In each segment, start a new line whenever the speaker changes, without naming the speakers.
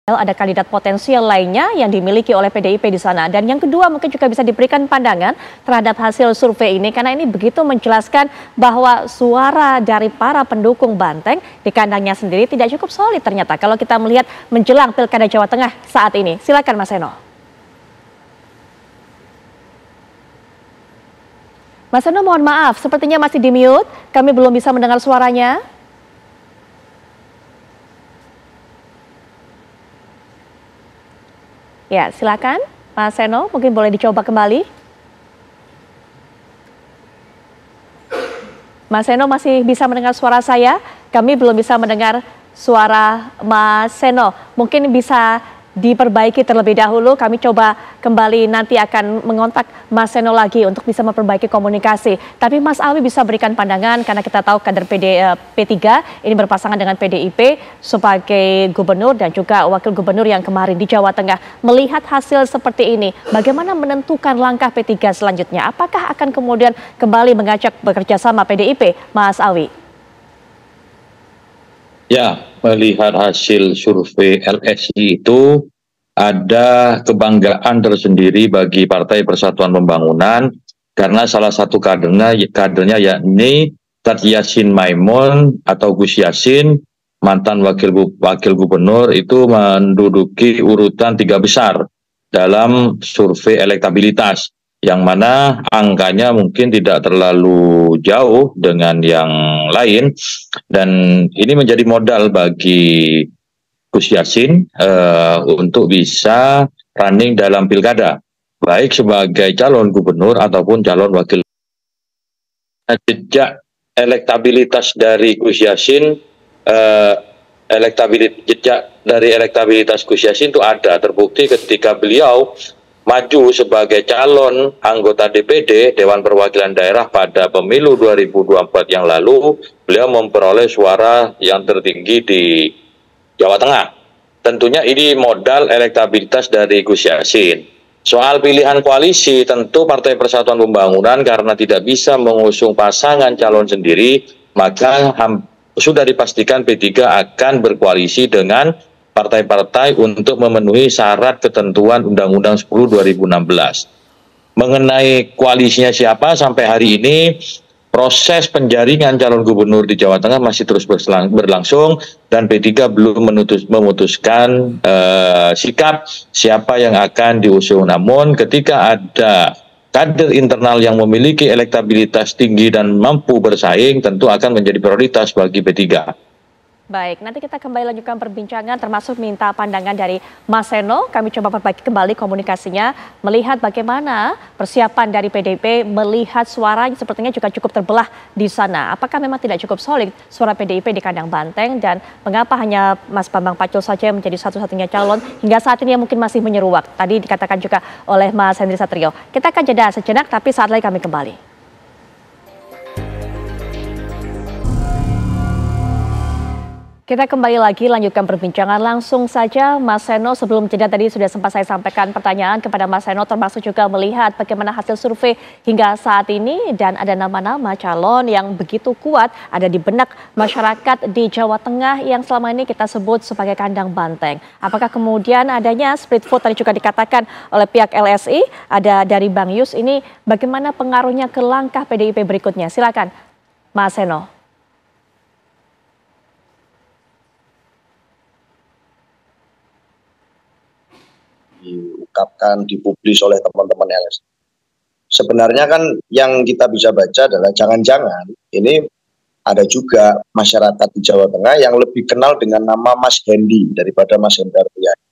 Ada kandidat potensial lainnya yang dimiliki oleh PDIP di sana. Dan yang kedua mungkin juga bisa diberikan pandangan terhadap hasil survei ini karena ini begitu menjelaskan bahwa suara dari para pendukung Banteng di kandangnya sendiri tidak cukup solid ternyata kalau kita melihat menjelang Pilkada Jawa Tengah saat ini. Silakan Mas Seno. Mas Seno, mohon maaf, sepertinya masih di mute. Kami belum bisa mendengar suaranya. Ya, silakan Mas Seno, mungkin boleh dicoba kembali. Mas Seno masih bisa mendengar suara saya? Kami belum bisa mendengar suara Mas Seno. Mungkin bisa diperbaiki terlebih dahulu. Kami coba kembali nanti akan mengontak Mas Seno lagi untuk bisa memperbaiki komunikasi. Tapi Mas Awi bisa berikan pandangan karena kita tahu kader P3 ini berpasangan dengan PDIP sebagai gubernur dan juga wakil gubernur yang kemarin di Jawa Tengah. Melihat hasil seperti ini, bagaimana menentukan langkah P3 selanjutnya? Apakah akan kemudian kembali mengajak bekerja sama PDIP, Mas Awi?
Ya, melihat hasil survei LSI itu ada kebanggaan tersendiri bagi Partai Persatuan Pembangunan karena salah satu kadernya yakni Tad Yassin Maimun atau Gus Yassin, mantan wakil gubernur itu menduduki urutan 3 besar dalam survei elektabilitas, yang mana angkanya mungkin tidak terlalu jauh dengan yang lain, dan ini menjadi modal bagi Gus Yassin untuk bisa running dalam pilkada, baik sebagai calon gubernur ataupun calon wakil. Jejak elektabilitas dari Gus Yassin, elektabilitas Gus Yassin itu ada, terbukti ketika beliau maju sebagai calon anggota DPD Dewan Perwakilan Daerah pada pemilu 2024 yang lalu, beliau memperoleh suara yang tertinggi di Jawa Tengah. Tentunya ini modal elektabilitas dari Gus Yassin. Soal pilihan koalisi, tentu Partai Persatuan Pembangunan karena tidak bisa mengusung pasangan calon sendiri, maka sudah dipastikan P3 akan berkoalisi dengan partai-partai untuk memenuhi syarat ketentuan Undang-Undang 10 2016. Mengenai koalisinya siapa, sampai hari ini proses penjaringan calon gubernur di Jawa Tengah masih terus berlangsung dan P3 belum memutuskan sikap siapa yang akan diusung. Namun ketika ada kader internal yang memiliki elektabilitas tinggi dan mampu bersaing, tentu akan menjadi prioritas bagi P3.
Baik, nanti kita kembali lanjutkan perbincangan termasuk minta pandangan dari Mas Seno. Kami coba perbaiki kembali komunikasinya, melihat bagaimana persiapan dari PDIP, melihat suaranya sepertinya juga cukup terbelah di sana. Apakah memang tidak cukup solid suara PDIP di kandang Banteng dan mengapa hanya Mas Bambang Pacul saja yang menjadi satu-satunya calon hingga saat ini yang mungkin masih menyeruak. Tadi dikatakan juga oleh Mas Henry Satrio. Kita akan jeda sejenak tapi saat lagi kami kembali. Kita kembali lagi lanjutkan perbincangan langsung saja Mas Seno. Sebelum jeda tadi sudah sempat saya sampaikan pertanyaan kepada Mas Seno termasuk juga melihat bagaimana hasil survei hingga saat ini dan ada nama-nama calon yang begitu kuat ada di benak masyarakat di Jawa Tengah yang selama ini kita sebut sebagai kandang Banteng. Apakah kemudian adanya split vote tadi juga dikatakan oleh pihak LSI, ada dari Bang Yus, ini bagaimana pengaruhnya ke langkah PDIP berikutnya? Silakan Mas Seno.
Diungkapkan, dipublis oleh teman-teman LSI. Sebenarnya kan yang kita bisa baca adalah jangan-jangan ini ada juga masyarakat di Jawa Tengah yang lebih kenal dengan nama Mas Hendy daripada Mas Hendar Priyadi.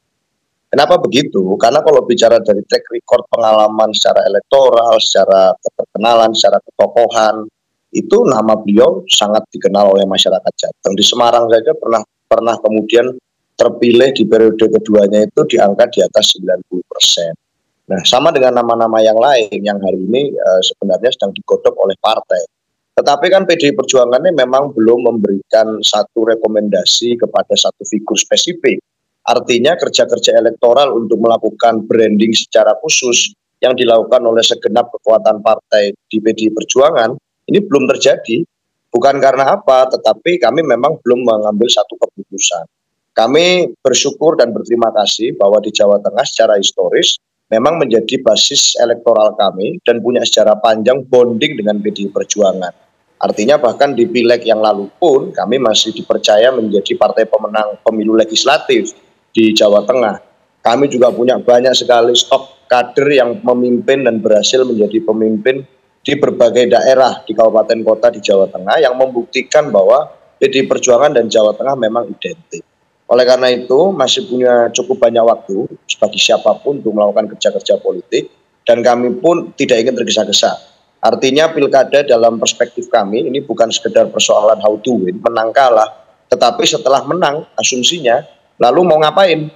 Kenapa begitu? Karena kalau bicara dari track record pengalaman secara elektoral, secara keterkenalan, secara ketokohan, itu nama beliau sangat dikenal oleh masyarakat Jateng. Di Semarang saja pernah kemudian terpilih di periode keduanya itu di angka di atas 90%. Nah, sama dengan nama-nama yang lain yang hari ini sebenarnya sedang digodok oleh partai. Tetapi kan PDI Perjuangan ini memang belum memberikan satu rekomendasi kepada satu figur spesifik. Artinya kerja-kerja elektoral untuk melakukan branding secara khusus yang dilakukan oleh segenap kekuatan partai di PDI Perjuangan ini belum terjadi. Bukan karena apa, tetapi kami memang belum mengambil satu keputusan. Kami bersyukur dan berterima kasih bahwa di Jawa Tengah secara historis memang menjadi basis elektoral kami dan punya sejarah panjang bonding dengan PDI Perjuangan. Artinya bahkan di pileg yang lalu pun kami masih dipercaya menjadi partai pemenang pemilu legislatif di Jawa Tengah. Kami juga punya banyak sekali stok kader yang memimpin dan berhasil menjadi pemimpin di berbagai daerah di kabupaten kota di Jawa Tengah yang membuktikan bahwa PDI Perjuangan dan Jawa Tengah memang identik. Oleh karena itu masih punya cukup banyak waktu bagi siapapun untuk melakukan kerja-kerja politik dan kami pun tidak ingin tergesa-gesa. Artinya pilkada dalam perspektif kami ini bukan sekedar persoalan how to win, menang kalah, tetapi setelah menang asumsinya lalu mau ngapain?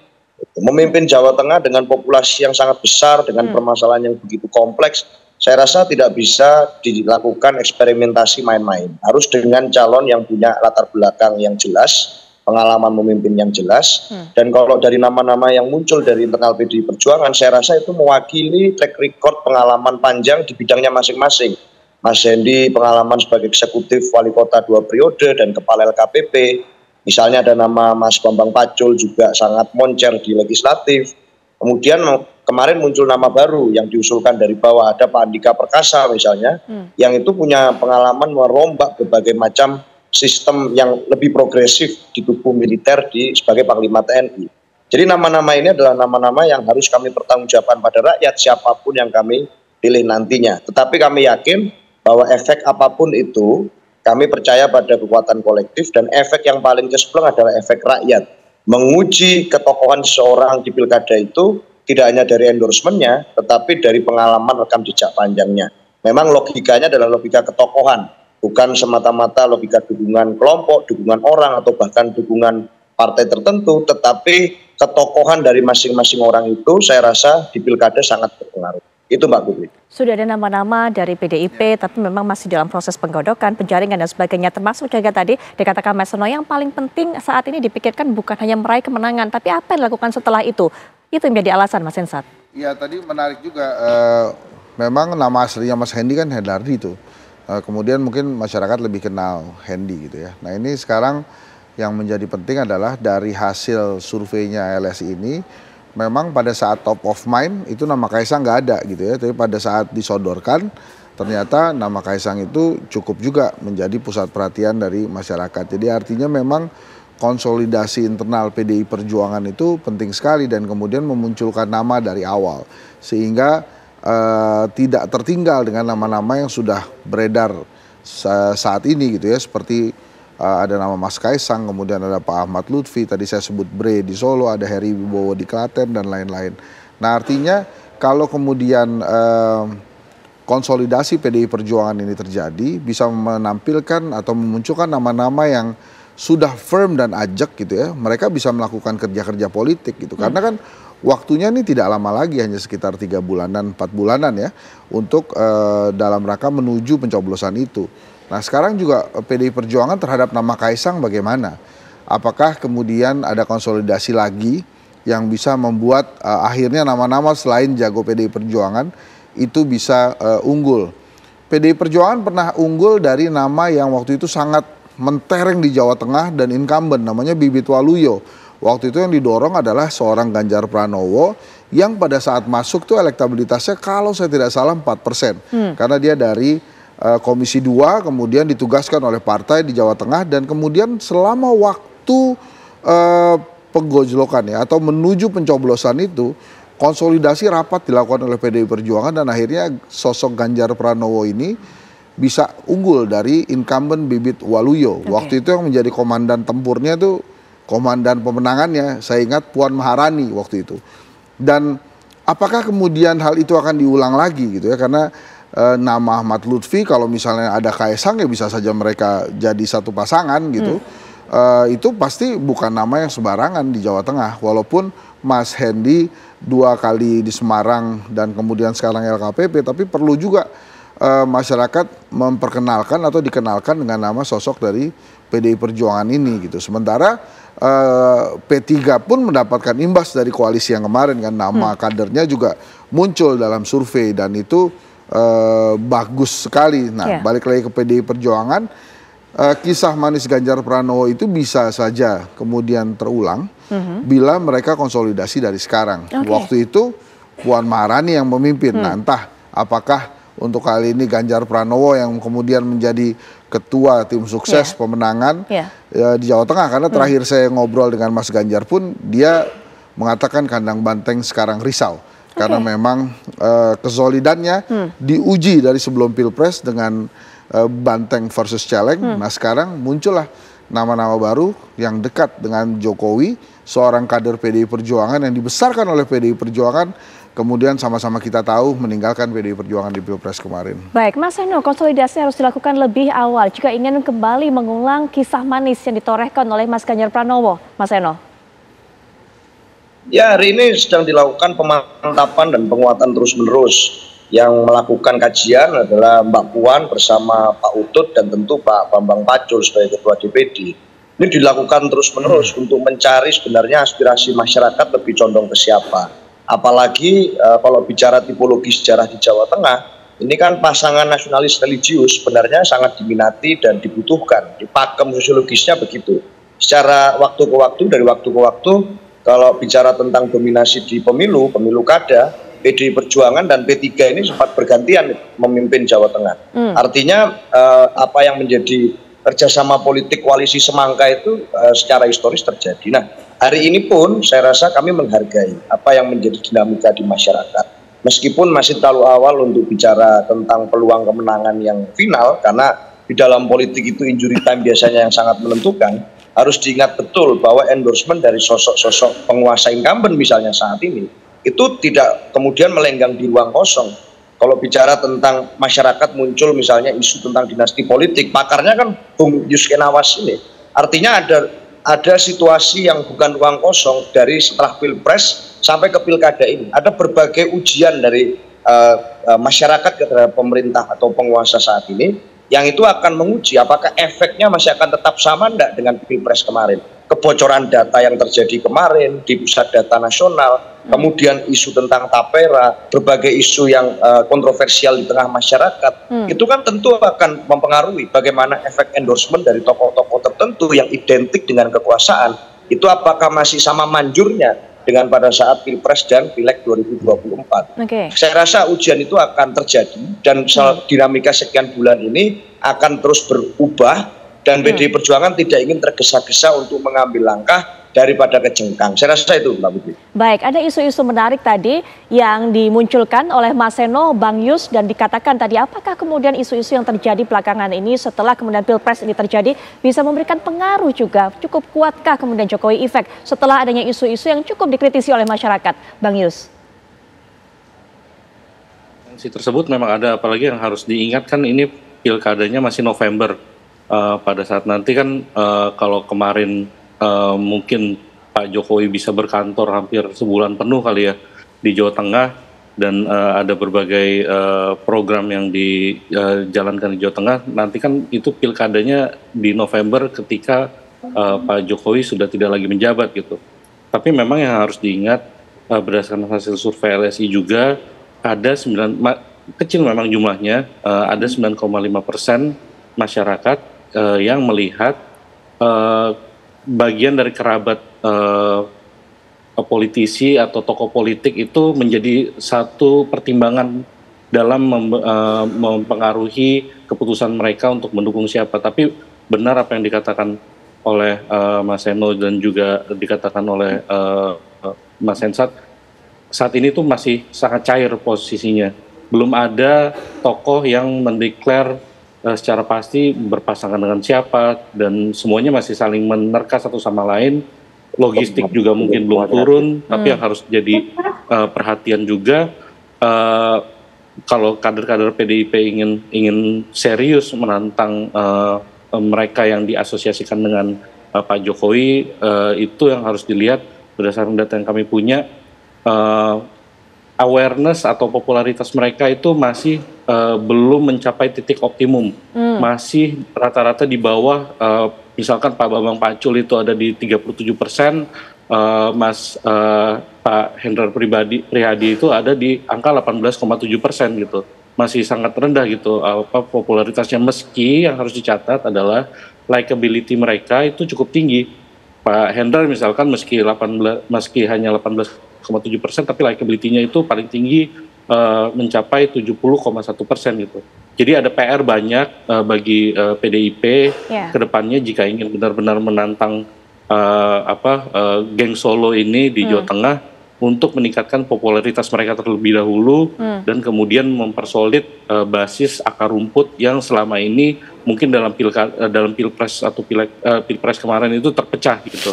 Memimpin Jawa Tengah dengan populasi yang sangat besar, dengan permasalahan yang begitu kompleks, saya rasa tidak bisa dilakukan eksperimentasi main-main. Harus dengan calon yang punya latar belakang yang jelas, pengalaman memimpin yang jelas, dan kalau dari nama-nama yang muncul dari internal PDI Perjuangan, saya rasa itu mewakili track record pengalaman panjang di bidangnya masing-masing. Mas Hendy pengalaman sebagai eksekutif wali kota 2 periode dan kepala LKPP, misalnya ada nama Mas Bambang Pacul juga sangat moncer di legislatif. Kemudian kemarin muncul nama baru yang diusulkan dari bawah, ada Pak Andika Perkasa misalnya, yang itu punya pengalaman merombak berbagai macam sistem yang lebih progresif di tubuh militer sebagai Panglima TNI. Jadi nama-nama ini adalah nama-nama yang harus kami pertanggungjawabkan pada rakyat siapapun yang kami pilih nantinya. Tetapi kami yakin bahwa efek apapun itu, kami percaya pada kekuatan kolektif dan efek yang paling cespleng adalah efek rakyat. Menguji ketokohan seseorang di pilkada itu tidak hanya dari endorsementnya, tetapi dari pengalaman rekam jejak panjangnya. Memang logikanya adalah logika ketokohan, bukan semata-mata logika dukungan kelompok, dukungan orang, atau bahkan dukungan partai tertentu, tetapi ketokohan dari masing-masing orang itu saya rasa di pilkada sangat berpengaruh. Itu Mbak Putri.
Sudah ada nama-nama dari PDIP, tapi memang masih dalam proses penggodokan, penjaringan dan sebagainya. Termasuk juga tadi dikatakan Mas Seno, yang paling penting saat ini dipikirkan bukan hanya meraih kemenangan, tapi apa yang dilakukan setelah itu. Itu yang menjadi alasan Mas Hensat.
Iya, tadi menarik juga. Memang nama aslinya Mas Hendy kan Hendardi itu. Kemudian mungkin masyarakat lebih kenal Hendy gitu ya. Nah ini sekarang yang menjadi penting adalah dari hasil surveinya LSI ini, memang pada saat top of mind itu nama Kaisang nggak ada gitu ya. Tapi pada saat disodorkan ternyata nama Kaisang itu cukup juga menjadi pusat perhatian dari masyarakat. Jadi artinya memang konsolidasi internal PDI Perjuangan itu penting sekali dan kemudian memunculkan nama dari awal. Sehingga tidak tertinggal dengan nama-nama yang sudah beredar saat ini gitu ya. Seperti ada nama Mas Kaisang, kemudian ada Pak Ahmad Lutfi, tadi saya sebut Bre di Solo, ada Heri Wibowo di Klaten dan lain-lain. Nah artinya kalau kemudian konsolidasi PDI Perjuangan ini terjadi, bisa menampilkan atau memunculkan nama-nama yang sudah firm dan ajak gitu ya, mereka bisa melakukan kerja-kerja politik gitu. Karena kan waktunya ini tidak lama lagi, hanya sekitar 3 bulanan, 4 bulanan ya, untuk dalam rangka menuju pencoblosan itu. Nah sekarang juga PDI Perjuangan terhadap nama Kaisang bagaimana? Apakah kemudian ada konsolidasi lagi yang bisa membuat akhirnya nama-nama selain jago PDI Perjuangan itu bisa unggul? PDI Perjuangan pernah unggul dari nama yang waktu itu sangat mentereng di Jawa Tengah dan incumbent, namanya Bibit Waluyo. Waktu itu yang didorong adalah seorang Ganjar Pranowo yang pada saat masuk tuh elektabilitasnya kalau saya tidak salah 4%. Karena dia dari Komisi 2 kemudian ditugaskan oleh partai di Jawa Tengah dan kemudian selama waktu penggojlokan ya atau menuju pencoblosan itu konsolidasi rapat dilakukan oleh PDI Perjuangan dan akhirnya sosok Ganjar Pranowo ini bisa unggul dari incumbent Bibit Waluyo. Waktu itu yang menjadi komandan tempurnya tuh, komandan pemenangannya saya ingat Puan Maharani waktu itu. Dan apakah kemudian hal itu akan diulang lagi gitu ya, karena nama Ahmad Lutfi kalau misalnya ada Kaisang ya bisa saja mereka jadi satu pasangan gitu. Itu pasti bukan nama yang sembarangan di Jawa Tengah, walaupun Mas Hendy 2 kali di Semarang dan kemudian sekarang LKPP, tapi perlu juga masyarakat memperkenalkan atau dikenalkan dengan nama sosok dari PDI Perjuangan ini gitu. Sementara P3 pun mendapatkan imbas dari koalisi yang kemarin kan, nama kadernya juga muncul dalam survei dan itu bagus sekali. Nah balik lagi ke PDI Perjuangan, kisah manis Ganjar Pranowo itu bisa saja kemudian terulang bila mereka konsolidasi dari sekarang. Waktu itu Puan Maharani yang memimpin. Nah, entah apakah untuk kali ini Ganjar Pranowo yang kemudian menjadi ketua tim sukses pemenangan di Jawa Tengah. Karena terakhir saya ngobrol dengan Mas Ganjar pun dia mengatakan kandang banteng sekarang risau. Karena memang kesolidannya diuji dari sebelum Pilpres dengan banteng versus celeng. Nah, sekarang muncullah nama-nama baru yang dekat dengan Jokowi, seorang kader PDI Perjuangan yang dibesarkan oleh PDI Perjuangan, kemudian sama-sama kita tahu meninggalkan PDI Perjuangan di Pilpres kemarin.
Baik, Mas Seno, konsolidasi harus dilakukan lebih awal jika ingin kembali mengulang kisah manis yang ditorehkan oleh Mas Ganjar Pranowo, Mas Seno.
Ya, hari ini sedang dilakukan pemantapan dan penguatan terus-menerus. Yang melakukan kajian adalah Mbak Puan bersama Pak Utut dan tentu Pak Bambang Pacul sebagai Ketua DPD. Ini dilakukan terus-menerus untuk mencari sebenarnya aspirasi masyarakat lebih condong ke siapa. Apalagi kalau bicara tipologi sejarah di Jawa Tengah, ini kan pasangan nasionalis religius sebenarnya sangat diminati dan dibutuhkan. Di pakem sosiologisnya begitu. Secara waktu ke waktu, dari waktu ke waktu, kalau bicara tentang dominasi di pemilu kada, PDI Perjuangan dan P3 ini sempat bergantian memimpin Jawa Tengah. Artinya apa yang menjadi kerjasama politik koalisi semangka itu secara historis terjadi. Nah, hari ini pun saya rasa kami menghargai apa yang menjadi dinamika di masyarakat. Meskipun masih terlalu awal untuk bicara tentang peluang kemenangan yang final, karena di dalam politik itu injury time biasanya yang sangat menentukan, harus diingat betul bahwa endorsement dari sosok-sosok penguasa incumbent misalnya saat ini, itu tidak kemudian melenggang di ruang kosong. Kalau bicara tentang masyarakat muncul misalnya isu tentang dinasti politik, pakarnya kan Bung Yusken Awas ini. Artinya ada situasi yang bukan ruang kosong dari setelah Pilpres sampai ke Pilkada ini. Ada berbagai ujian dari masyarakat terhadap pemerintah atau penguasa saat ini, yang itu akan menguji apakah efeknya masih akan tetap sama enggak dengan Pilpres kemarin. Kebocoran data yang terjadi kemarin di pusat data nasional, kemudian isu tentang tapera, berbagai isu yang kontroversial di tengah masyarakat, itu kan tentu akan mempengaruhi bagaimana efek endorsement dari tokoh-tokoh tertentu yang identik dengan kekuasaan, itu apakah masih sama manjurnya dengan pada saat Pilpres dan Pileg 2024. Saya rasa ujian itu akan terjadi dan dinamika sekian bulan ini akan terus berubah. Dan PDI Perjuangan tidak ingin tergesa-gesa untuk mengambil langkah daripada kejengkang. Saya rasa itu, Mbak Putri.
Baik, ada isu-isu menarik tadi yang dimunculkan oleh Mas Seno, Bang Yus, dan dikatakan tadi apakah kemudian isu-isu yang terjadi belakangan ini setelah kemudian Pilpres ini terjadi bisa memberikan pengaruh juga. Cukup kuatkah kemudian Jokowi efek setelah adanya isu-isu yang cukup dikritisi oleh masyarakat, Bang Yus?
Sanksi tersebut memang ada, apalagi yang harus diingatkan ini pilkadanya masih November. Pada saat nanti kan kalau kemarin mungkin Pak Jokowi bisa berkantor hampir sebulan penuh kali ya di Jawa Tengah, dan ada berbagai program yang dijalankan di Jawa Tengah, nanti kan itu pilkadanya di November ketika Pak Jokowi sudah tidak lagi menjabat gitu. Tapi memang yang harus diingat berdasarkan hasil survei LSI juga ada kecil memang jumlahnya, ada 9,5% masyarakat yang melihat bagian dari kerabat politisi atau tokoh politik itu menjadi satu pertimbangan dalam mempengaruhi keputusan mereka untuk mendukung siapa. Tapi benar apa yang dikatakan oleh Mas Seno dan juga dikatakan oleh Mas Hensat, saat ini tuh masih sangat cair posisinya. Belum ada tokoh yang mendeklar secara pasti berpasangan dengan siapa, dan semuanya masih saling menerka satu sama lain. Logistik juga mungkin belum turun, tapi yang harus jadi perhatian juga kalau kader-kader PDIP ingin serius menantang mereka yang diasosiasikan dengan Pak Jokowi, itu yang harus dilihat berdasarkan data yang kami punya. Awareness atau popularitas mereka itu masih belum mencapai titik optimum, masih rata-rata di bawah. Misalkan Pak Bambang Pacul itu ada di 37%, Pak Hendrar Prihadi itu ada di angka 18,7% gitu. masih sangat rendah gitu popularitasnya, meski yang harus dicatat adalah likability mereka itu cukup tinggi. Pak Hendra misalkan meski hanya 18,7%, tapi likability-nya itu paling tinggi mencapai 70,1% gitu. Jadi ada PR banyak bagi PDIP ke depannya jika ingin benar-benar menantang geng Solo ini di Jawa Tengah untuk meningkatkan popularitas mereka terlebih dahulu dan kemudian mempersolid basis akar rumput yang selama ini mungkin dalam pilpres atau pilpres kemarin itu terpecah gitu.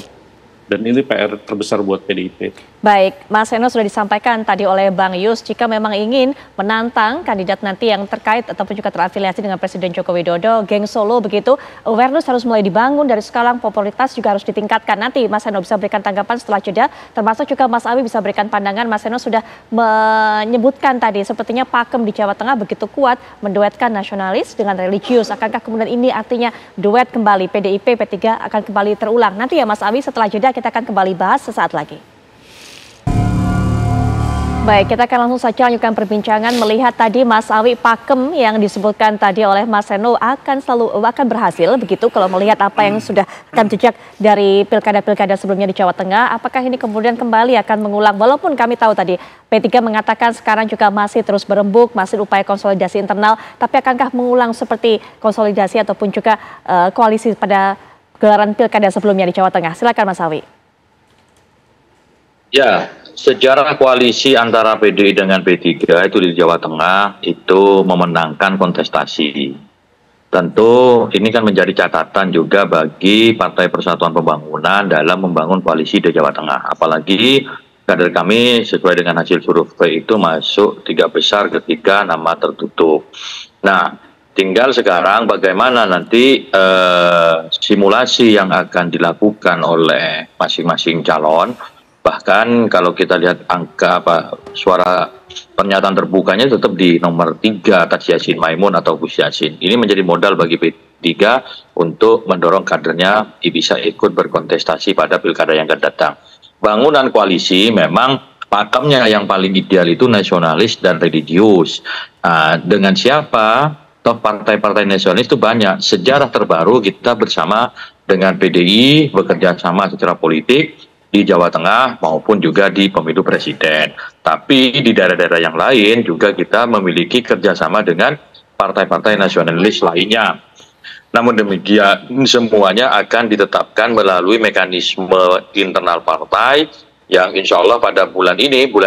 Dan ini PR terbesar buat PDIP.
Baik, Mas Seno, sudah disampaikan tadi oleh Bang Yus, jika memang ingin menantang kandidat nanti yang terkait ataupun juga terafiliasi dengan Presiden Joko Widodo, geng Solo begitu, awareness harus mulai dibangun dari sekarang, popularitas juga harus ditingkatkan. Nanti Mas Seno bisa berikan tanggapan setelah jeda, termasuk juga Mas Awi bisa berikan pandangan. Mas Seno sudah menyebutkan tadi, sepertinya pakem di Jawa Tengah begitu kuat menduetkan nasionalis dengan religius. Akankah kemudian ini artinya duet kembali PDIP, P3 akan kembali terulang? Nanti ya Mas Awi, setelah jeda kita akan kembali bahas sesaat lagi. Baik, kita akan langsung saja lanjutkan perbincangan melihat tadi Mas Awi, pakem yang disebutkan tadi oleh Mas Seno akan berhasil begitu kalau melihat apa yang sudah rekam jejak dari pilkada-pilkada sebelumnya di Jawa Tengah. Apakah ini kemudian kembali akan mengulang, walaupun kami tahu tadi P3 mengatakan sekarang juga masih terus berembuk, masih upaya konsolidasi internal, tapi akankah mengulang seperti konsolidasi ataupun juga koalisi pada gelaran pilkada sebelumnya di Jawa Tengah? Silakan Mas Awi.
Ya, sejarah koalisi antara PDI dengan P3 itu di Jawa Tengah itu memenangkan kontestasi. Tentu ini kan menjadi catatan juga bagi Partai Persatuan Pembangunan dalam membangun koalisi di Jawa Tengah. Apalagi kader kami sesuai dengan hasil survei itu masuk 3 besar ketika nama tertutup. Nah, tinggal sekarang bagaimana nanti simulasi yang akan dilakukan oleh masing-masing calon. Bahkan kalau kita lihat angka suara pernyataan terbukanya tetap di nomor 3 atas Yassin Maimun atau Gus Yassin. Ini menjadi modal bagi P3 untuk mendorong kadernya bisa ikut berkontestasi pada pilkada yang akan datang. Bangunan koalisi memang pakemnya yang paling ideal itu nasionalis dan religius. Dengan siapa? Toh partai-partai nasionalis itu banyak. Sejarah terbaru kita bersama dengan PDI bekerja sama secara politik di Jawa Tengah maupun juga di pemilu presiden. Tapi di daerah-daerah yang lain juga kita memiliki kerjasama dengan partai-partai nasionalis lainnya. Namun demikian semuanya akan ditetapkan melalui mekanisme internal partai yang insya Allah pada bulan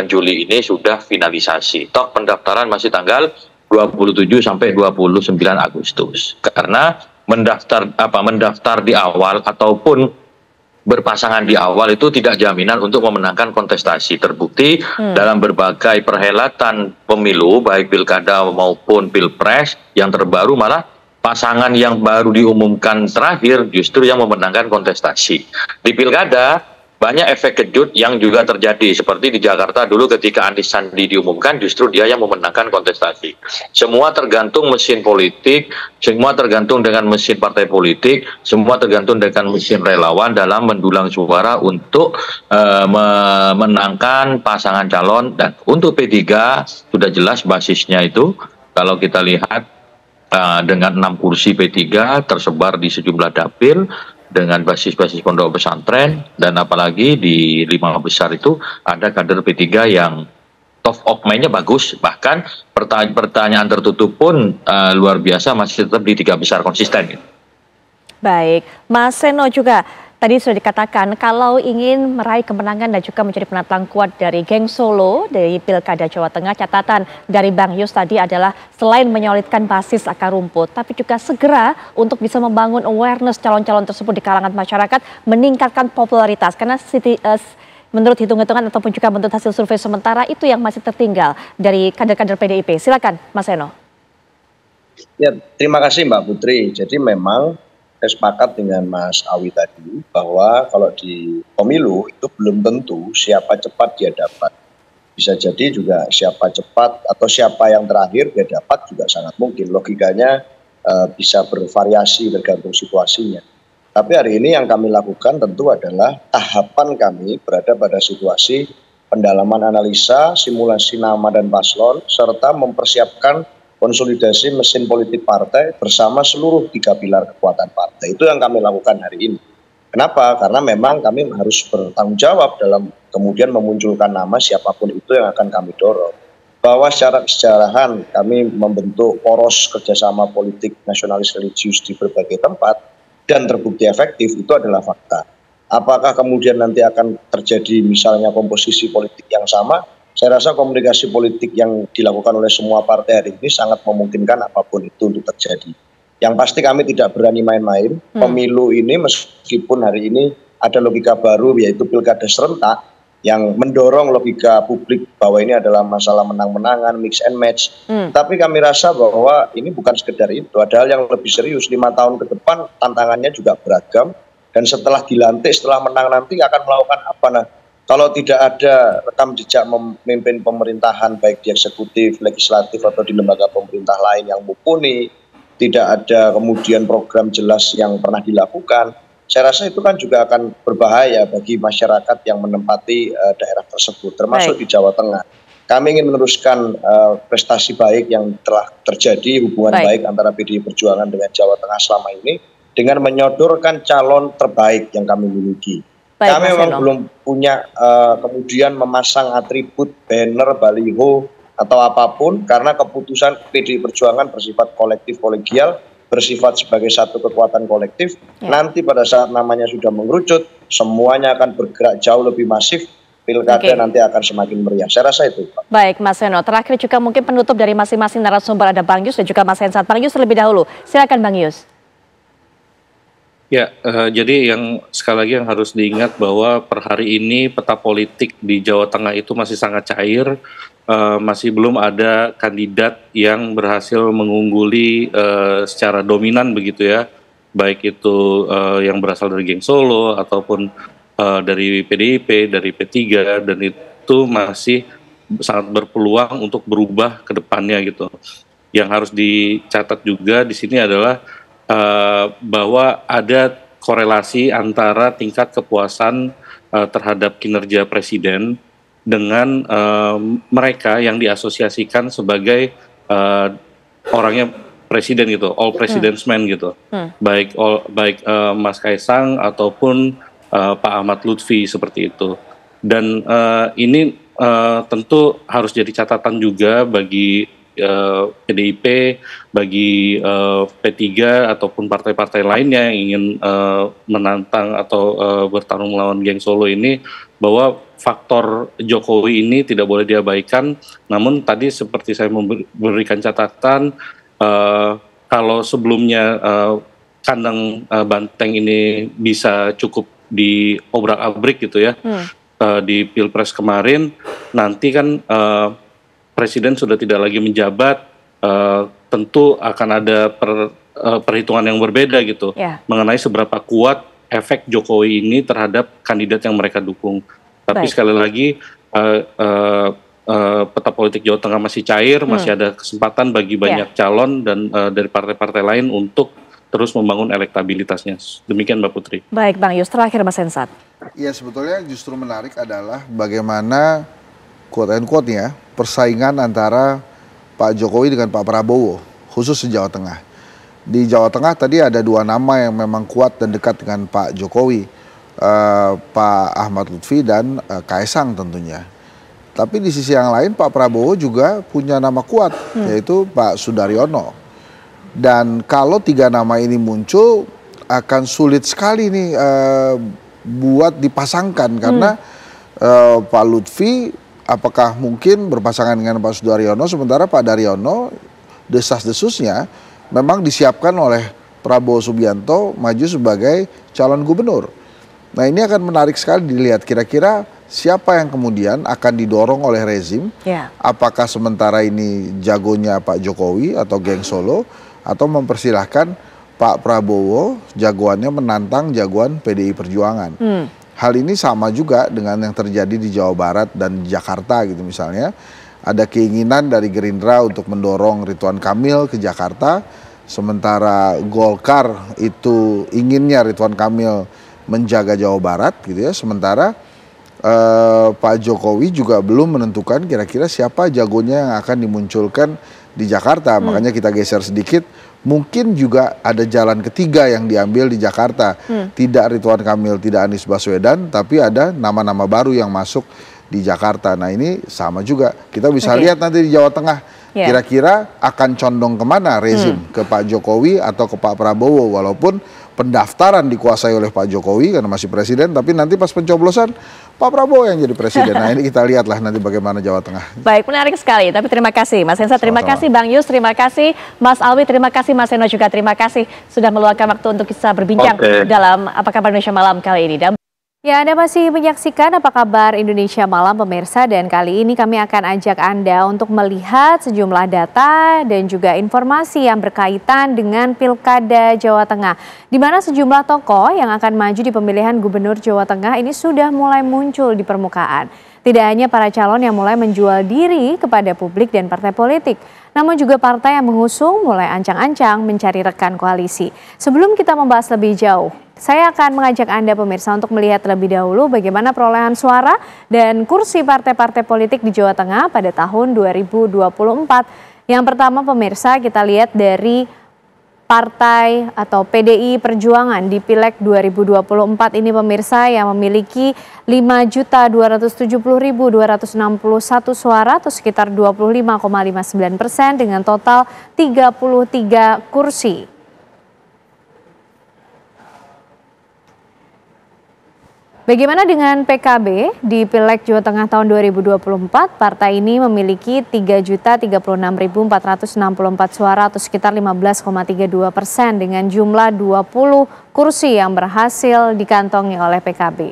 Juli ini sudah finalisasi. Toh pendaftaran masih tanggal 27 sampai 29 Agustus. Karena mendaftar di awal ataupun berpasangan di awal itu tidak jaminan untuk memenangkan kontestasi. Terbukti dalam berbagai perhelatan pemilu, baik pilkada maupun pilpres, yang terbaru malah pasangan yang baru diumumkan terakhir justru yang memenangkan kontestasi. Di pilkada banyak efek kejut yang juga terjadi, seperti di Jakarta dulu ketika Anies Sandi diumumkan justru dia yang memenangkan kontestasi. Semua tergantung mesin politik, semua tergantung dengan mesin partai politik, semua tergantung dengan mesin relawan dalam mendulang suara untuk memenangkan pasangan calon. Dan untuk P3 sudah jelas basisnya itu, kalau kita lihat dengan 6 kursi P3 tersebar di sejumlah dapil, dengan basis-basis pondok pesantren, dan apalagi di 5 besar itu ada kader P3 yang top of mind-nya bagus, bahkan pertanyaan tertutup pun luar biasa, masih tetap di 3 besar konsisten.
Baik, Mas Seno juga tadi sudah dikatakan kalau ingin meraih kemenangan dan juga menjadi penantang kuat dari geng Solo dari Pilkada Jawa Tengah, catatan dari Bang Yus tadi adalah selain menyolidkan basis akar rumput, tapi juga segera untuk bisa membangun awareness calon-calon tersebut di kalangan masyarakat, meningkatkan popularitas. Karena menurut hitung-hitungan ataupun juga menurut hasil survei sementara itu yang masih tertinggal dari kader-kader PDIP. Silakan Mas Seno.
Ya, terima kasih Mbak Putri. Jadi memang saya sepakat dengan Mas Awi tadi bahwa kalau di pemilu itu belum tentu siapa cepat dia dapat. Bisa jadi juga siapa cepat atau siapa yang terakhir dia dapat juga sangat mungkin. Logikanya bisa bervariasi tergantung situasinya. Tapi hari ini yang kami lakukan tentu adalah tahapan kami berada pada situasi pendalaman analisa, simulasi nama dan paslon, serta mempersiapkan konsolidasi mesin politik partai bersama seluruh 3 pilar kekuatan partai. Itu yang kami lakukan hari ini. Kenapa? Karena memang kami harus bertanggung jawab dalam kemudian memunculkan nama siapapun itu yang akan kami dorong. Bahwa secara kesejarahan kami membentuk poros kerjasama politik nasionalis religius di berbagai tempat dan terbukti efektif, itu adalah fakta. Apakah kemudian nanti akan terjadi misalnya komposisi politik yang sama? Saya rasa komunikasi politik yang dilakukan oleh semua partai hari ini sangat memungkinkan apapun itu untuk terjadi. Yang pasti kami tidak berani main-main. Pemilu ini meskipun hari ini ada logika baru yaitu pilkada serentak yang mendorong logika publik bahwa ini adalah masalah menang-menangan, mix and match. Tapi kami rasa bahwa ini bukan sekedar itu, ada hal yang lebih serius. 5 tahun ke depan tantangannya juga beragam, dan setelah dilantik, setelah menang nanti akan melakukan apa? Nah, kalau tidak ada rekam jejak memimpin pemerintahan baik di eksekutif, legislatif atau di lembaga pemerintah lain yang mumpuni, tidak ada kemudian program jelas yang pernah dilakukan, saya rasa itu kan juga akan berbahaya bagi masyarakat yang menempati daerah tersebut, termasuk di Jawa Tengah. Kami ingin meneruskan prestasi baik yang telah terjadi, hubungan baik antara PDI Perjuangan dengan Jawa Tengah selama ini, dengan menyodorkan calon terbaik yang kami miliki. Kami memang belum punya kemudian memasang atribut, banner, baliho, atau apapun, karena keputusan PDI Perjuangan bersifat kolektif kolegial, bersifat sebagai satu kekuatan kolektif. Nanti pada saat namanya sudah mengerucut, semuanya akan bergerak jauh lebih masif, pilkada nanti akan semakin meriah. Saya rasa itu, Pak.
Baik, Mas Seno. Terakhir juga mungkin penutup dari masing-masing narasumber, ada Bang Yus dan juga Mas Hensat. Bang Yus terlebih dahulu. Silakan Bang Yus.
Ya, jadi yang sekali lagi yang harus diingat bahwa per hari ini peta politik di Jawa Tengah itu masih sangat cair, masih belum ada kandidat yang berhasil mengungguli secara dominan begitu ya, baik itu yang berasal dari geng Solo ataupun dari PDIP, dari P3, dan itu masih sangat berpeluang untuk berubah ke depannya gitu. Yang harus dicatat juga di sini adalah bahwa ada korelasi antara tingkat kepuasan terhadap kinerja presiden dengan mereka yang diasosiasikan sebagai orangnya presiden gitu, all president's man gitu, baik Mas Kaisang ataupun Pak Ahmad Lutfi seperti itu. Dan ini tentu harus jadi catatan juga bagi PDIP, bagi P3 ataupun partai-partai lainnya yang ingin menantang atau bertarung melawan geng Solo ini, bahwa faktor Jokowi ini tidak boleh diabaikan. Namun tadi seperti saya memberikan catatan, kalau sebelumnya kandang banteng ini bisa cukup diobrak-abrik gitu ya, di Pilpres kemarin, nanti kan Presiden sudah tidak lagi menjabat, tentu akan ada perhitungan yang berbeda gitu, mengenai seberapa kuat efek Jokowi ini terhadap kandidat yang mereka dukung. Tapi sekali lagi peta politik Jawa Tengah masih cair, masih ada kesempatan bagi banyak calon dan dari partai-partai lain untuk terus membangun elektabilitasnya. Demikian Mbak Putri.
Baik Bang Yus, terakhir Mas Hensat.
Ya, sebetulnya justru menarik adalah bagaimana quote-unquote ya, persaingan antara Pak Jokowi dengan Pak Prabowo, khusus di Jawa Tengah. Di Jawa Tengah tadi ada 2 nama yang memang kuat dan dekat dengan Pak Jokowi, Pak Ahmad Lutfi dan Kaisang tentunya. Tapi di sisi yang lain Pak Prabowo juga punya nama kuat, yaitu Pak Sudaryono. Dan kalau 3 nama ini muncul, akan sulit sekali nih buat dipasangkan, karena Pak Lutfi apakah mungkin berpasangan dengan Pak Sudaryono, sementara Pak Daryono desas-desusnya memang disiapkan oleh Prabowo Subianto maju sebagai calon gubernur. Nah, ini akan menarik sekali dilihat kira-kira siapa yang kemudian akan didorong oleh rezim. Apakah sementara ini jagonya Pak Jokowi atau geng Solo, atau mempersilahkan Pak Prabowo jagoannya menantang jagoan PDI Perjuangan. Hal ini sama juga dengan yang terjadi di Jawa Barat dan Jakarta gitu misalnya. Ada keinginan dari Gerindra untuk mendorong Ridwan Kamil ke Jakarta, sementara Golkar itu inginnya Ridwan Kamil menjaga Jawa Barat gitu ya. Sementara Pak Jokowi juga belum menentukan kira-kira siapa jagonya yang akan dimunculkan di Jakarta. Makanya kita geser sedikit. Mungkin juga ada jalan ketiga yang diambil di Jakarta. Tidak Ridwan Kamil, tidak Anies Baswedan, tapi ada nama-nama baru yang masuk di Jakarta. Nah ini sama juga. Kita bisa lihat nanti di Jawa Tengah. Kira-kira akan condong kemana rezim? Ke Pak Jokowi atau ke Pak Prabowo? Walaupun pendaftaran dikuasai oleh Pak Jokowi karena masih presiden, tapi nanti pas pencoblosan Pak Prabowo yang jadi presiden. Nah ini kita lihatlah nanti bagaimana Jawa Tengah.
Baik, menarik sekali. Tapi terima kasih Mas Hensa, terima kasih Bang Yus, terima kasih Mas Alwi, terima kasih Mas Seno juga, terima kasih sudah meluangkan waktu untuk bisa berbincang dalam Apa Kabar Indonesia Malam kali ini. Ya, Anda masih menyaksikan Apa Kabar Indonesia Malam pemirsa, dan kali ini kami akan ajak Anda untuk melihat sejumlah data dan juga informasi yang berkaitan dengan Pilkada Jawa Tengah, di mana sejumlah tokoh yang akan maju di pemilihan Gubernur Jawa Tengah ini sudah mulai muncul di permukaan. Tidak hanya para calon yang mulai menjual diri kepada publik dan partai politik, namun juga partai yang mengusung mulai ancang-ancang mencari rekan koalisi. Sebelum kita membahas lebih jauh, saya akan mengajak Anda pemirsa untuk melihat terlebih dahulu bagaimana perolehan suara dan kursi partai-partai politik di Jawa Tengah pada tahun 2024. Yang pertama pemirsa, kita lihat dari partai atau PDI Perjuangan di Pileg 2024 ini pemirsa, yang memiliki 5.270.261 suara atau sekitar 25,59% dengan total 33 kursi. Bagaimana dengan PKB di Pileg Jawa Tengah tahun 2024? Partai ini memiliki 3.036.464 suara atau sekitar 15,32% dengan jumlah 20 kursi yang berhasil dikantongi oleh PKB.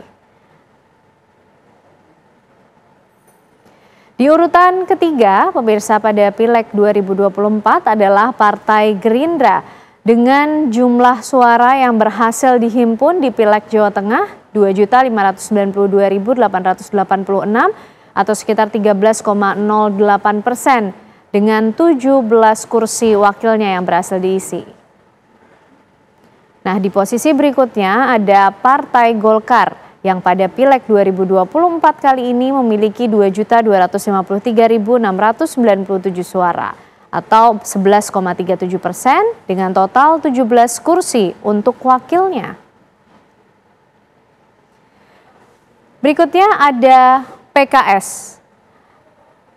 Di urutan ketiga, pemirsa, pada Pileg 2024 adalah Partai Gerindra dengan jumlah suara yang berhasil dihimpun di Pileg Jawa Tengah 2.592.886 atau sekitar 13,08% dengan 17 kursi wakilnya yang berhasil diisi. Nah, di posisi berikutnya ada Partai Golkar yang pada Pileg 2024 kali ini memiliki 2.253.697 suara atau 11,37% dengan total 17 kursi untuk wakilnya. Berikutnya ada PKS,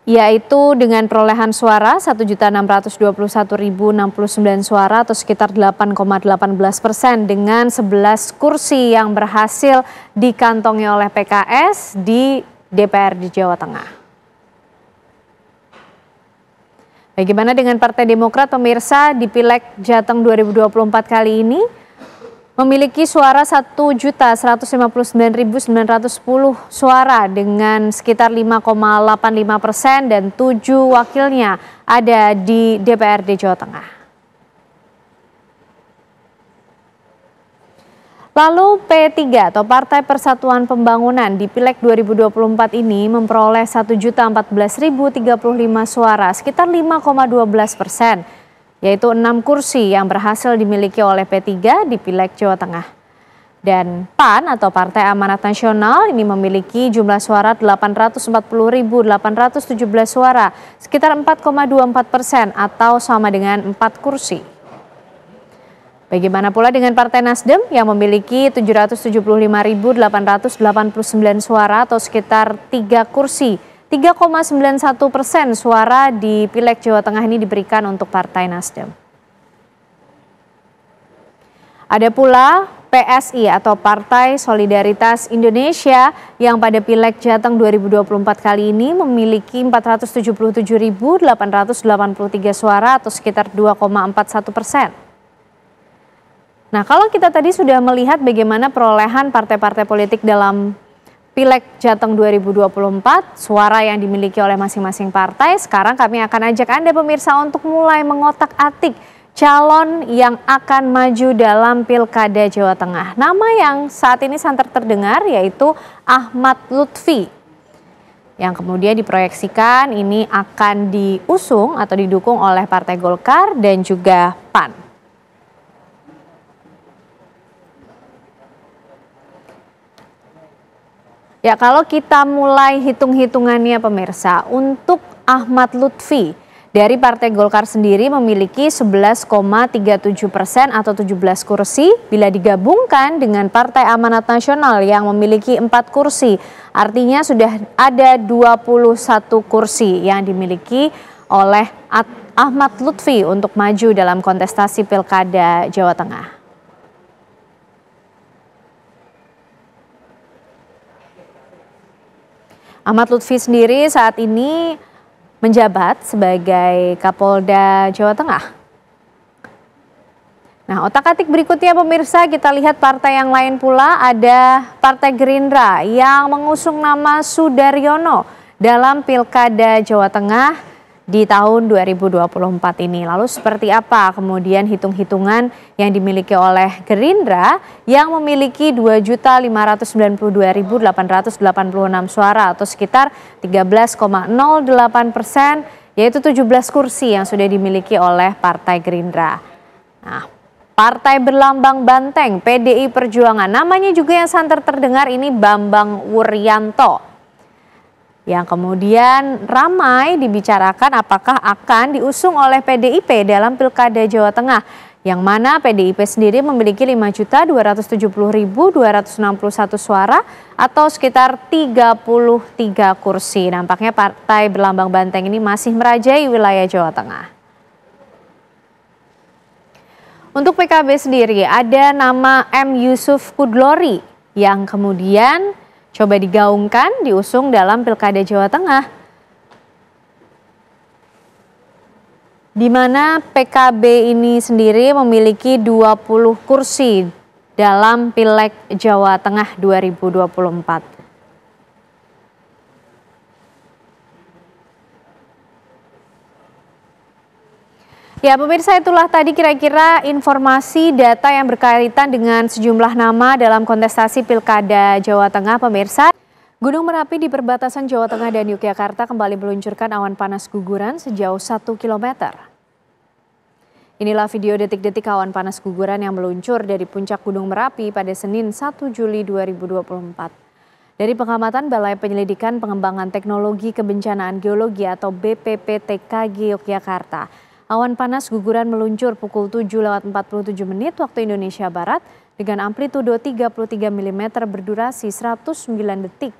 yaitu dengan perolehan suara 1.621.069 suara atau sekitar 8,18% dengan 11 kursi yang berhasil dikantongi oleh PKS di DPR di Jawa Tengah. Bagaimana dengan Partai Demokrat pemirsa di Pileg Jateng 2024 kali ini? Memiliki suara 1.159.910 suara dengan sekitar 5,85% dan 7 wakilnya ada di DPRD Jawa Tengah. Lalu P3 atau Partai Persatuan Pembangunan di Pileg 2024 ini memperoleh 1.014.035 suara, sekitar 5,12%. Yaitu 6 kursi yang berhasil dimiliki oleh P3 di Pileg Jawa Tengah. Dan PAN atau Partai Amanat Nasional ini memiliki jumlah suara 840.817 suara, sekitar 4,24% atau sama dengan 4 kursi. Bagaimana pula dengan Partai Nasdem yang memiliki 775.889 suara atau sekitar 3 kursi. 3,91% suara di Pileg Jawa Tengah ini diberikan untuk Partai Nasdem. Ada pula PSI atau Partai Solidaritas Indonesia yang pada Pileg Jateng 2024 kali ini memiliki 477.883 suara atau sekitar 2,41%. Nah, kalau kita tadi sudah melihat bagaimana perolehan partai-partai politik dalam Pileg Jateng 2024, suara yang dimiliki oleh masing-masing partai, sekarang kami akan ajak Anda pemirsa untuk mulai mengotak-atik calon yang akan maju dalam Pilkada Jawa Tengah. Nama yang saat ini santer terdengar yaitu Ahmad Lutfi, yang kemudian diproyeksikan ini akan diusung atau didukung oleh Partai Golkar dan juga PAN. Ya, kalau kita mulai hitung-hitungannya pemirsa, untuk Ahmad Lutfi
Dari Partai Golkar sendiri memiliki 11,37% atau 17 kursi bila digabungkan dengan Partai Amanat Nasional yang memiliki 4 kursi. Artinya sudah ada 21 kursi yang dimiliki oleh Ahmad Lutfi untuk maju dalam kontestasi Pilkada Jawa Tengah. Ahmad Lutfi sendiri saat ini menjabat sebagai Kapolda Jawa Tengah. Nah, otak-atik berikutnya pemirsa, kita lihat partai yang lain pula, ada Partai Gerindra yang mengusung nama Sudaryono dalam Pilkada Jawa Tengah di tahun 2024 ini. Lalu seperti apa kemudian hitung-hitungan yang dimiliki oleh Gerindra yang memiliki 2.592.886 suara atau sekitar 13,08%, yaitu 17 kursi yang sudah dimiliki oleh Partai Gerindra. Nah, Partai Berlambang Banteng PDI Perjuangan, namanya juga yang santer terdengar ini Bambang Wuryanto, yang kemudian ramai dibicarakan apakah akan diusung oleh PDIP dalam Pilkada Jawa Tengah, yang mana PDIP sendiri memiliki 5.270.261 suara atau sekitar 33 kursi. Nampaknya Partai Berlambang Banteng ini masih merajai wilayah Jawa Tengah. Untuk PKB sendiri ada nama M. Yusuf Kudlori yang kemudian coba digaungkan, diusung dalam Pilkada Jawa Tengah, di mana PKB ini sendiri memiliki 20 kursi dalam Pileg Jawa Tengah 2024. Ya pemirsa, itulah tadi kira-kira informasi data yang berkaitan dengan sejumlah nama dalam kontestasi Pilkada Jawa Tengah pemirsa. Gunung Merapi di perbatasan Jawa Tengah dan Yogyakarta kembali meluncurkan awan panas guguran sejauh 1 km. Inilah video detik-detik awan panas guguran yang meluncur dari puncak Gunung Merapi pada Senin 1 Juli 2024. Dari pengamatan Balai Penyelidikan Pengembangan Teknologi Kebencanaan Geologi atau BPPTKG Yogyakarta, awan panas guguran meluncur pukul 7.47 waktu Indonesia Barat dengan amplitudo 33 mm berdurasi 109 detik.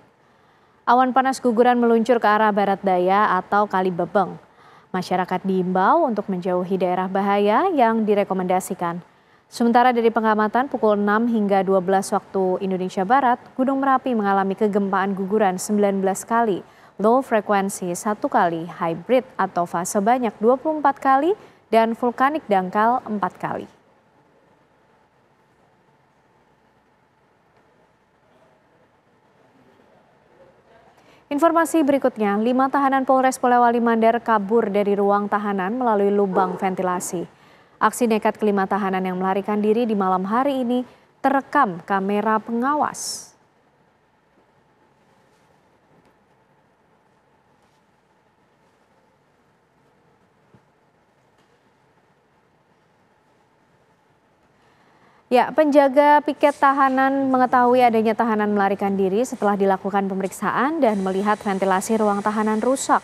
Awan panas guguran meluncur ke arah barat daya atau Kali Bebeng. Masyarakat diimbau untuk menjauhi daerah bahaya yang direkomendasikan. Sementara dari pengamatan pukul 6 hingga 12 waktu Indonesia Barat, Gunung Merapi mengalami kegempaan guguran 19 kali. Low frekuensi 1 kali, hybrid atau fase banyak 24 kali, dan vulkanik dangkal 4 kali. Informasi berikutnya, 5 tahanan Polres Polewali Mandar kabur dari ruang tahanan melalui lubang ventilasi. Aksi nekat kelima tahanan yang melarikan diri di malam hari ini terekam kamera pengawas. Ya, penjaga piket tahanan mengetahui adanya tahanan melarikan diri setelah dilakukan pemeriksaan dan melihat ventilasi ruang tahanan rusak.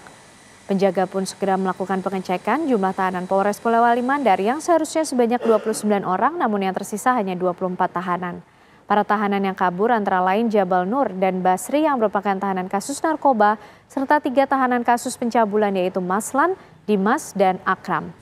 Penjaga pun segera melakukan pengecekan jumlah tahanan Polres Polewali Mandar yang seharusnya sebanyak 29 orang, namun yang tersisa hanya 24 tahanan. Para tahanan yang kabur antara lain Jabal Nur dan Basri yang merupakan tahanan kasus narkoba, serta 3 tahanan kasus pencabulan yaitu Maslan, Dimas, dan Akram.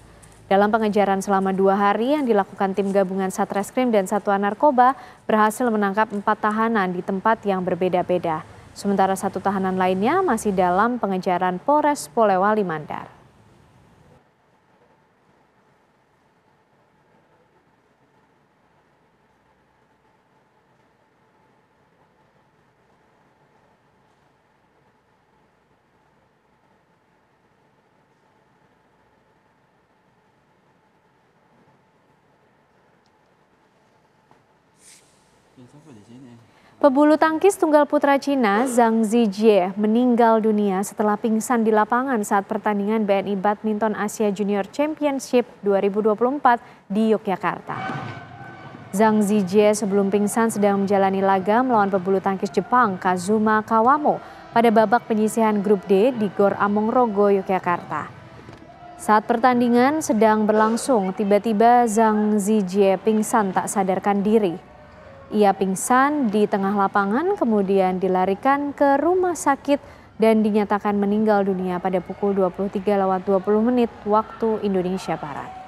Dalam pengejaran selama 2 hari yang dilakukan tim gabungan Satreskrim dan Satuan Narkoba berhasil menangkap 4 tahanan di tempat yang berbeda-beda. Sementara 1 tahanan lainnya masih dalam pengejaran Polres Polewali Mandar. Pebulu tangkis tunggal putra Cina Zhang Zijie meninggal dunia setelah pingsan di lapangan saat pertandingan BNI Badminton Asia Junior Championship 2024 di Yogyakarta. Zhang Zijie sebelum pingsan sedang menjalani laga melawan pebulu tangkis Jepang Kazuma Kawamo pada babak penyisihan grup D di Gor Amongrogo, Yogyakarta. Saat pertandingan sedang berlangsung, tiba-tiba Zhang Zijie pingsan tak sadarkan diri. Ia pingsan di tengah lapangan, kemudian dilarikan ke rumah sakit dan dinyatakan meninggal dunia pada pukul 23.20 waktu Indonesia Barat.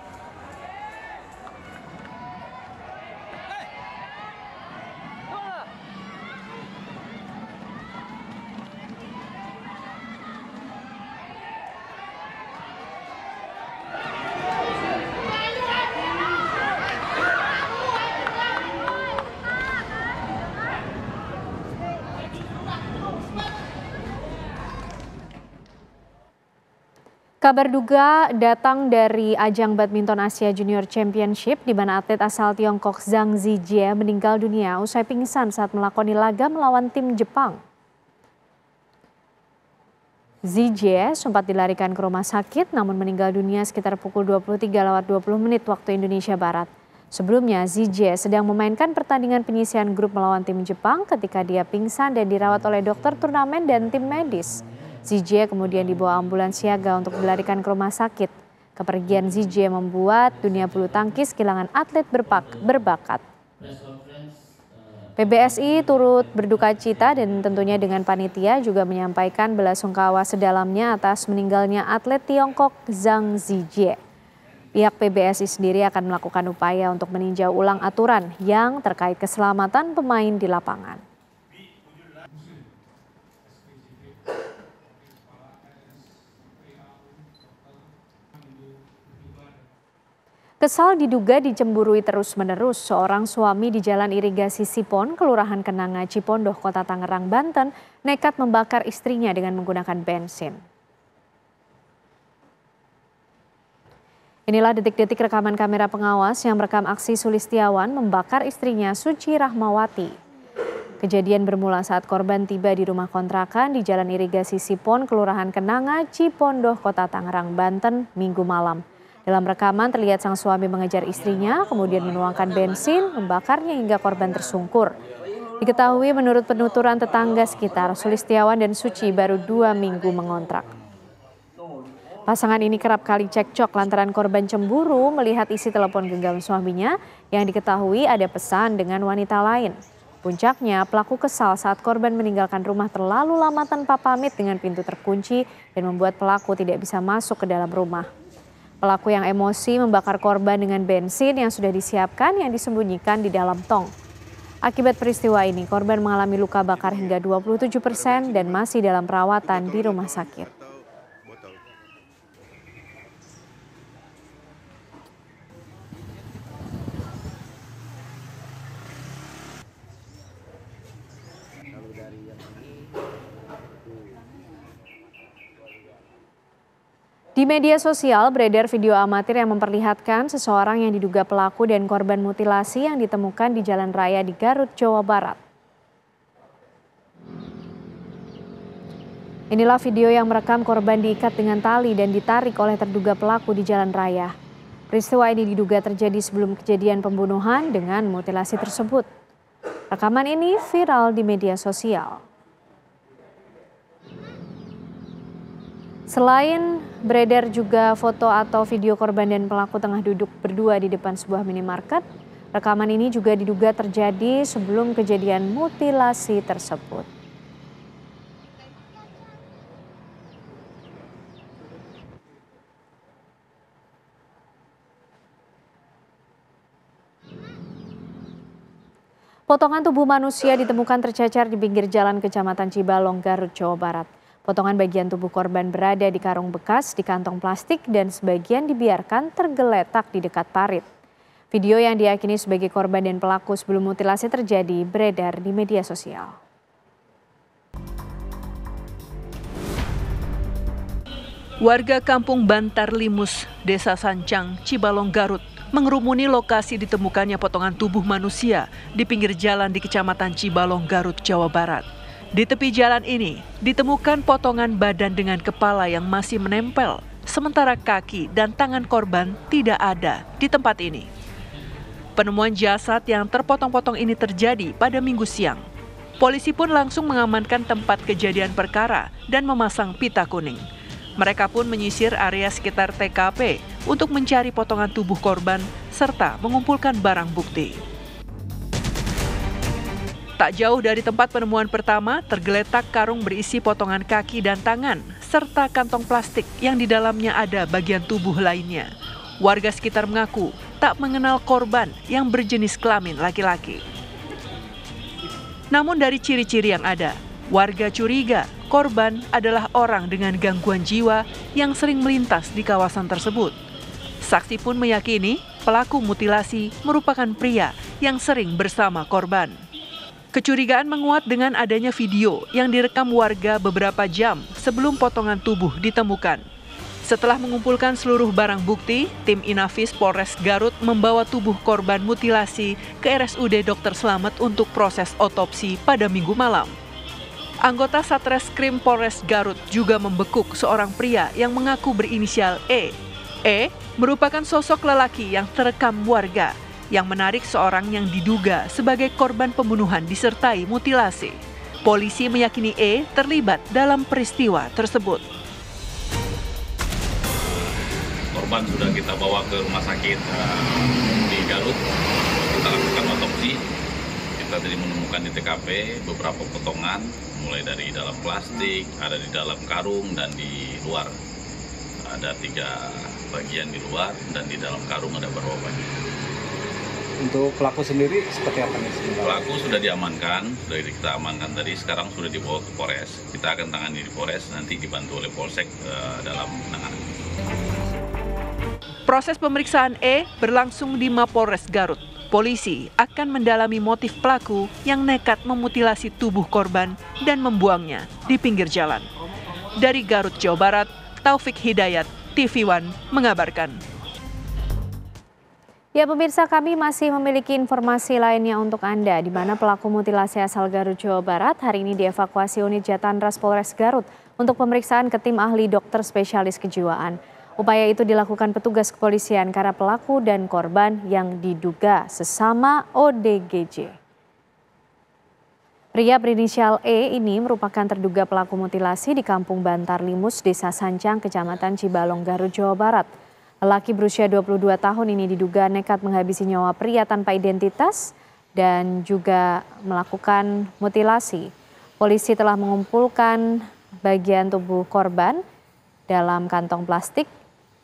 Kabar duka datang dari ajang badminton Asia Junior Championship di mana atlet asal Tiongkok Zhang Zijie meninggal dunia usai pingsan saat melakoni laga melawan tim Jepang. Zijie sempat dilarikan ke rumah sakit namun meninggal dunia sekitar pukul 23.20 waktu Indonesia Barat. Sebelumnya Zijie sedang memainkan pertandingan penyisihan grup melawan tim Jepang ketika dia pingsan dan dirawat oleh dokter turnamen dan tim medis. Zijie kemudian dibawa ambulans siaga untuk dilarikan ke rumah sakit. Kepergian Zijie membuat dunia bulu tangkis kehilangan atlet berbakat. PBSI turut berduka cita dan tentunya dengan panitia juga menyampaikan belasungkawa sedalamnya atas meninggalnya atlet Tiongkok Zhang Zijie. Pihak PBSI sendiri akan melakukan upaya untuk meninjau ulang aturan yang terkait keselamatan pemain di lapangan. Kesal diduga dicemburui terus-menerus seorang suami di Jalan Irigasi Sipon, Kelurahan Kenanga, Cipondoh, Kota Tangerang, Banten, nekat membakar istrinya dengan menggunakan bensin. Inilah detik-detik rekaman kamera pengawas yang merekam aksi Sulistiawan membakar istrinya Suci Rahmawati. Kejadian bermula saat korban tiba di rumah kontrakan di Jalan Irigasi Sipon, Kelurahan Kenanga, Cipondoh, Kota Tangerang, Banten, Minggu malam. Dalam rekaman terlihat sang suami mengejar istrinya, kemudian menuangkan bensin, membakarnya hingga korban tersungkur. Diketahui menurut penuturan tetangga sekitar, Sulistiawan dan Suci baru 2 minggu mengontrak. Pasangan ini kerap kali cekcok lantaran korban cemburu melihat isi telepon genggam suaminya yang diketahui ada pesan dengan wanita lain. Puncaknya, pelaku kesal saat korban meninggalkan rumah terlalu lama tanpa pamit dengan pintu terkunci dan membuat pelaku tidak bisa masuk ke dalam rumah. Pelaku yang emosi membakar korban dengan bensin yang sudah disiapkan yang disembunyikan di dalam tong. Akibat peristiwa ini, korban mengalami luka bakar hingga 27% dan masih dalam perawatan di rumah sakit. Di media sosial beredar video amatir yang memperlihatkan seseorang yang diduga pelaku dan korban mutilasi yang ditemukan di jalan raya di Garut, Jawa Barat. Inilah video yang merekam korban diikat dengan tali dan ditarik oleh terduga pelaku di jalan raya. Peristiwa ini diduga terjadi sebelum kejadian pembunuhan dengan mutilasi tersebut. Rekaman ini viral di media sosial. Selain beredar juga foto atau video korban dan pelaku tengah duduk berdua di depan sebuah minimarket. Rekaman ini juga diduga terjadi sebelum kejadian mutilasi tersebut. Potongan tubuh manusia ditemukan tercecer di pinggir jalan Kecamatan Cibalong, Garut, Jawa Barat. Potongan bagian tubuh korban berada di karung bekas di kantong plastik dan sebagian dibiarkan tergeletak di dekat parit. Video yang diyakini sebagai korban dan pelaku sebelum mutilasi terjadi beredar di media sosial.
Warga kampung Bantar Limus, Desa Sancang, Cibalong, Garut, mengerumuni lokasi ditemukannya potongan tubuh manusia di pinggir jalan di Kecamatan Cibalong, Garut, Jawa Barat. Di tepi jalan ini ditemukan potongan badan dengan kepala yang masih menempel, sementara kaki dan tangan korban tidak ada di tempat ini. Penemuan jasad yang terpotong-potong ini terjadi pada Minggu siang. Polisi pun langsung mengamankan tempat kejadian perkara dan memasang pita kuning. Mereka pun menyisir area sekitar TKP untuk mencari potongan tubuh korban serta mengumpulkan barang bukti. Tak jauh dari tempat penemuan pertama, tergeletak karung berisi potongan kaki dan tangan, serta kantong plastik yang di dalamnya ada bagian tubuh lainnya. Warga sekitar mengaku tak mengenal korban yang berjenis kelamin laki-laki. Namun dari ciri-ciri yang ada, warga curiga korban adalah orang dengan gangguan jiwa yang sering melintas di kawasan tersebut. Saksi pun meyakini pelaku mutilasi merupakan pria yang sering bersama korban. Kecurigaan menguat dengan adanya video yang direkam warga beberapa jam sebelum potongan tubuh ditemukan. Setelah mengumpulkan seluruh barang bukti, tim Inafis Polres Garut membawa tubuh korban mutilasi ke RSUD Dr. Slamet untuk proses otopsi pada Minggu malam. Anggota Satreskrim Polres Garut juga membekuk seorang pria yang mengaku berinisial E. E merupakan sosok lelaki yang terekam warga, yang menarik seorang yang diduga sebagai korban pembunuhan disertai mutilasi. Polisi meyakini E terlibat dalam peristiwa tersebut.
Korban sudah kita bawa ke rumah sakit di Garut. Kita lakukan otopsi. Kita tadi menemukan di TKP beberapa potongan, mulai dari dalam plastik, ada di dalam karung, dan di luar. Ada 3 bagian di luar, dan di dalam karung ada beberapa bagian.
Untuk pelaku sendiri seperti apa nih?
Pelaku sudah diamankan, sudah kita amankan tadi, sekarang sudah dibawa ke Polres. Kita akan tangani di Polres, nanti dibantu oleh Polsek dalam penanganan.
Proses pemeriksaan E berlangsung di Mapolres Garut. Polisi akan mendalami motif pelaku yang nekat memutilasi tubuh korban dan membuangnya di pinggir jalan. Dari Garut, Jawa Barat, Taufik Hidayat, TV One mengabarkan.
Ya pemirsa, kami masih memiliki informasi lainnya untuk Anda, di mana pelaku mutilasi asal Garut, Jawa Barat hari ini dievakuasi unit Jatandras Polres Garut untuk pemeriksaan ke tim ahli dokter spesialis kejiwaan. Upaya itu dilakukan petugas kepolisian karena pelaku dan korban yang diduga sesama ODGJ. Pria berinisial E ini merupakan terduga pelaku mutilasi di Kampung Bantar Limus, Desa Sancang, Kecamatan Cibalong, Garut, Jawa Barat. Lelaki berusia 22 tahun ini diduga nekat menghabisi nyawa pria tanpa identitas dan juga melakukan mutilasi. Polisi telah mengumpulkan bagian tubuh korban dalam kantong plastik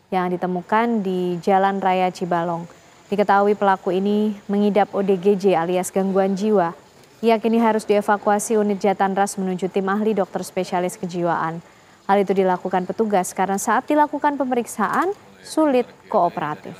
yang ditemukan di Jalan Raya Cibalong. Diketahui pelaku ini mengidap ODGJ alias gangguan jiwa. Ia kini harus dievakuasi unit Jatandras menuju tim ahli dokter spesialis kejiwaan. Hal itu dilakukan petugas karena saat dilakukan pemeriksaan sulit kooperatif.